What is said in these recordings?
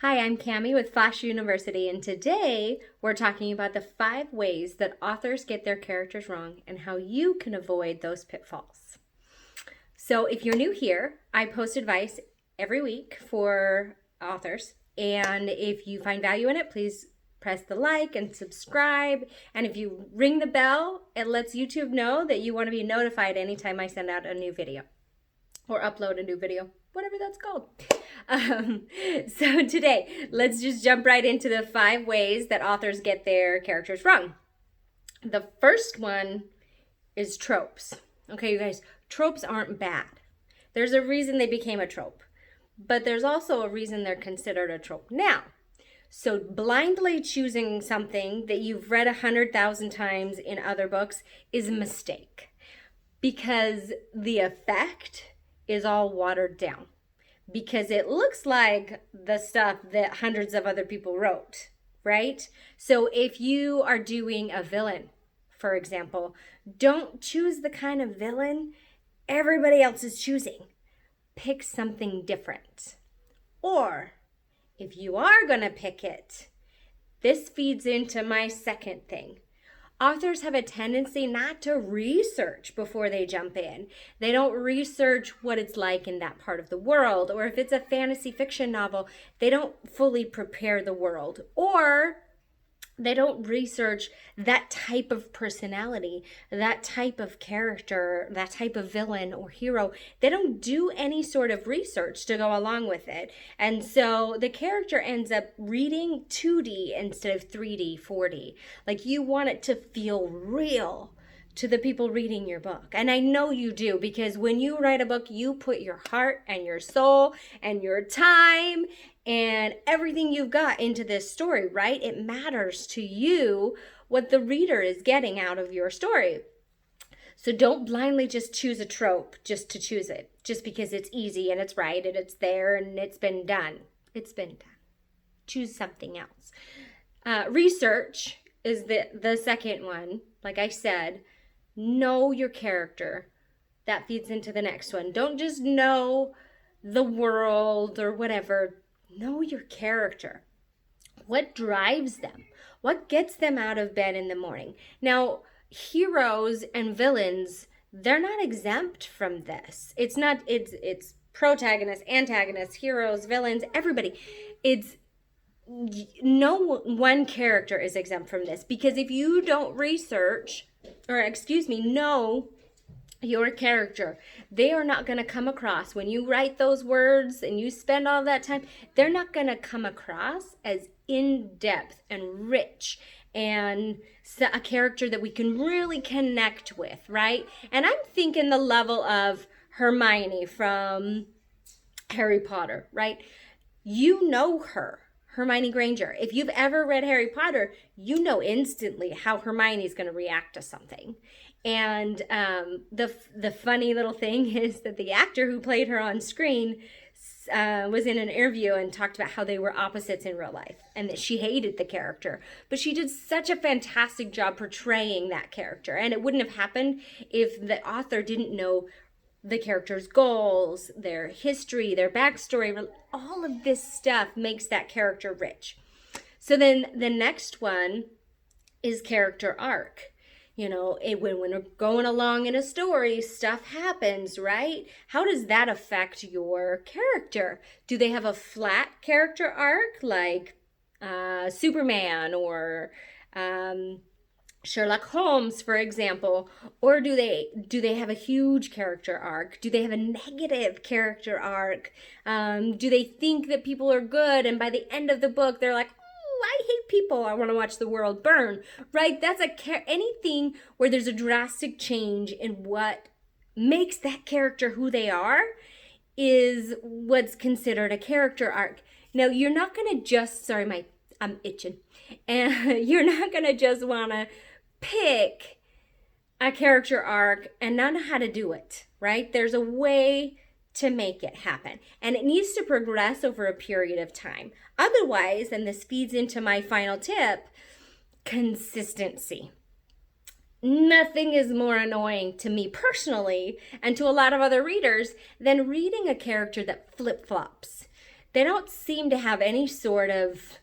Hi, I'm Kammi with Flash University, and today we're talking about the 5 ways that authors get their characters wrong and how you can avoid those pitfalls. So if you're new here, I post advice every week for authors, and if you find value in it, please press the like and subscribe. And if you ring the bell, it lets YouTube know that you want to be notified anytime I send out a new video or upload a new video, whatever that's called. So today, let's just jump right into the 5 ways that authors get their characters wrong. The first one is tropes. Okay, you guys, tropes aren't bad. There's a reason they became a trope, but there's also a reason they're considered a trope now. So blindly choosing something that you've read 100,000 times in other books is a mistake, because the effect is all watered down, because it looks like the stuff that hundreds of other people wrote, right? So if you are doing a villain, for example, don't choose the kind of villain everybody else is choosing. Pick something different. Or if you are going to pick it, this feeds into my second thing. Authors have a tendency not to research before they jump in. They don't research what it's like in that part of the world. Or if it's a fantasy fiction novel, they don't fully prepare the world. Or they don't research that type of personality, that type of character, that type of villain or hero. They don't do any sort of research to go along with it. And so the character ends up reading 2D instead of 3D, 4D. Like, you want it to feel real to the people reading your book. And I know you do, because when you write a book, you put your heart and your soul and your time and everything you've got into this story, right? It matters to you what the reader is getting out of your story. So don't blindly just choose a trope just to choose it, just because it's easy and it's right and it's there and it's been done. It's been done. Choose something else. Research is the second one. Like I said, know your character. That feeds into the next one. Don't just know the world or whatever. Know your character. What drives them? What gets them out of bed in the morning? Now, heroes and villains, they're not exempt from this. It's protagonists, antagonists, heroes, villains, everybody. No one character is exempt from this, because if you don't know your character, they are not going to come across, when you write those words and you spend all that time, they're not going to come across as in-depth and rich and a character that we can really connect with, right? And I'm thinking the level of Hermione from Harry Potter, right? You know her, Hermione Granger. If you've ever read Harry Potter, you know instantly how Hermione's going to react to something. And the funny little thing is that the actor who played her on screen was in an interview and talked about how they were opposites in real life and that she hated the character. But she did such a fantastic job portraying that character. And it wouldn't have happened if the author didn't know the character's goals, their history, their backstory. All of this stuff makes that character rich. So then the next one is character arc. You know, when we're going along in a story, stuff happens, right? How does that affect your character? Do they have a flat character arc like Superman or Sherlock Holmes, for example? Or do they have a huge character arc? Do they have a negative character arc? Do they think that people are good, and by the end of the book, they're like, I hate people, I want to watch the world burn, right? That's anything where there's a drastic change in what makes that character who they are is what's considered a character arc. Now, you're not going to just, I'm itching. And you're not going to just want to pick a character arc and not know how to do it, right? There's a way to make it happen. And it needs to progress over a period of time. Otherwise, and this feeds into my final tip, consistency. Nothing is more annoying to me personally and to a lot of other readers than reading a character that flip-flops. they don't seem to have any sort of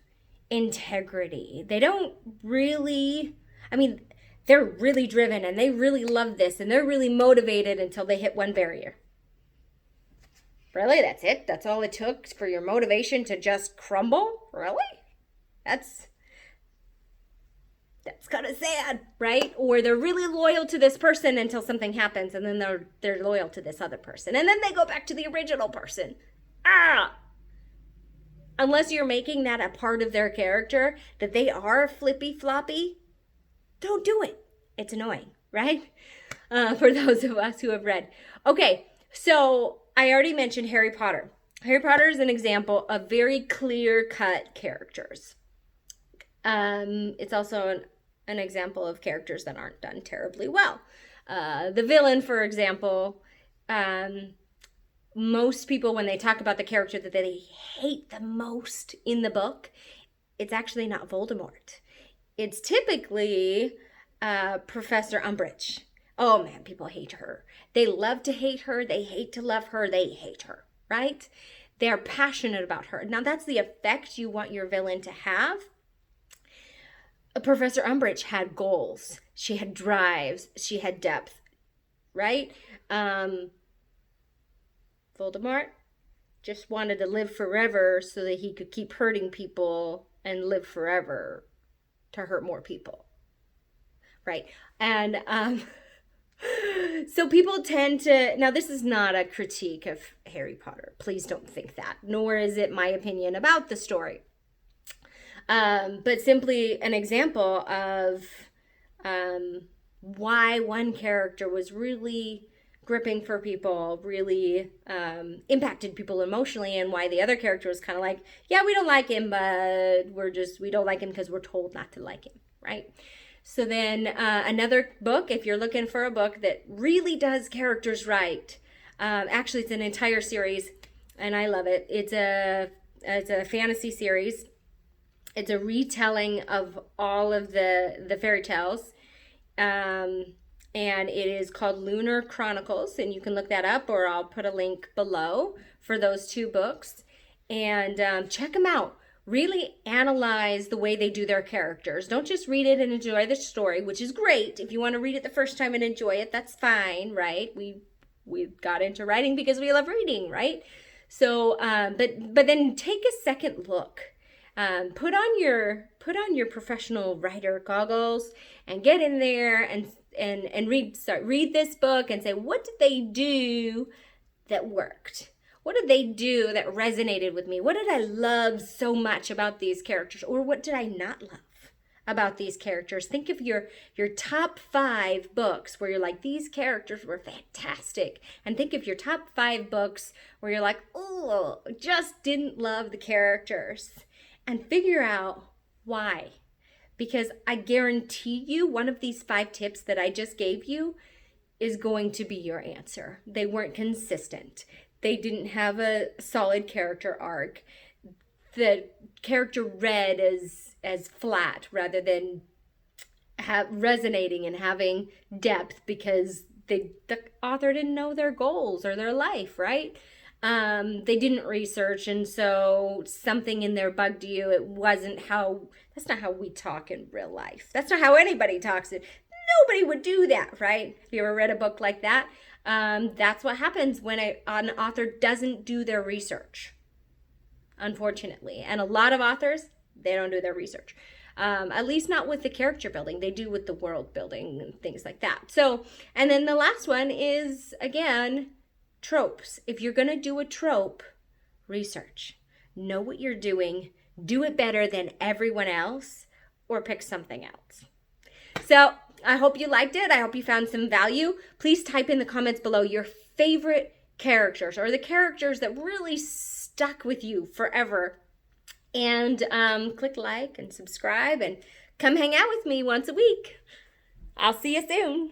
integrity. They don't really, I mean, they're really driven and they really love this and they're really motivated until they hit one barrier. Really? That's it? That's all it took for your motivation to just crumble? Really? That's kind of sad, right? Or they're really loyal to this person until something happens, and then they're loyal to this other person, and then they go back to the original person. Unless you're making that a part of their character, that they are flippy floppy, don't do it. It's annoying, right? For those of us who have read. Okay, so I already mentioned Harry Potter. Harry Potter is an example of very clear-cut characters. It's also an example of characters that aren't done terribly well. The villain, for example, most people, when they talk about the character that they hate the most in the book, it's actually not Voldemort. It's typically Professor Umbridge. Oh man, people hate her. They love to hate her. They hate to love her. They hate her, right? They're passionate about her. Now that's the effect you want your villain to have. Professor Umbridge had goals. She had drives. She had depth, right? Voldemort just wanted to live forever so that he could keep hurting people and live forever to hurt more people, right? And so people tend to, now this is not a critique of Harry Potter. Please don't think that, nor is it my opinion about the story. But simply an example of why one character was really gripping for people, really impacted people emotionally, and why the other character was kind of like, yeah, we don't like him, but we don't like him because we're told not to like him, right? So then another book, if you're looking for a book that really does characters right, actually it's an entire series, and I love it. It's a fantasy series. It's a retelling of all of the fairy tales, and it is called Lunar Chronicles, and you can look that up, or I'll put a link below for those two books, and check them out. Really analyze the way they do their characters. Don't just read it and enjoy the story, which is great. If you want to read it the first time and enjoy it, that's fine, right? We got into writing because we love reading, right? So, but then take a second look. Put on your professional writer goggles and get in there and read this book and say, what did they do that worked? What did they do that resonated with me? What did I love so much about these characters? Or what did I not love about these characters? Think of your top 5 books where you're like, these characters were fantastic. And think of your top 5 books where you're like, oh, just didn't love the characters. And figure out why. Because I guarantee you one of these 5 tips that I just gave you is going to be your answer. They weren't consistent. They didn't have a solid character arc. The character read as flat rather than resonating and having depth because the author didn't know their goals or their life, right? They didn't research, and so something in there bugged you. That's not how we talk in real life. That's not how anybody talks. Nobody would do that, right? Have you ever read a book like that? That's what happens when an author doesn't do their research, unfortunately. And a lot of authors, they don't do their research. At least not with the character building. They do with the world building and things like that. So, and then the last one is, again, tropes. If you're going to do a trope, research. Know what you're doing. Do it better than everyone else, or pick something else. So I hope you liked it. I hope you found some value. Please type in the comments below your favorite characters or the characters that really stuck with you forever. And click like and subscribe and come hang out with me once a week. I'll see you soon.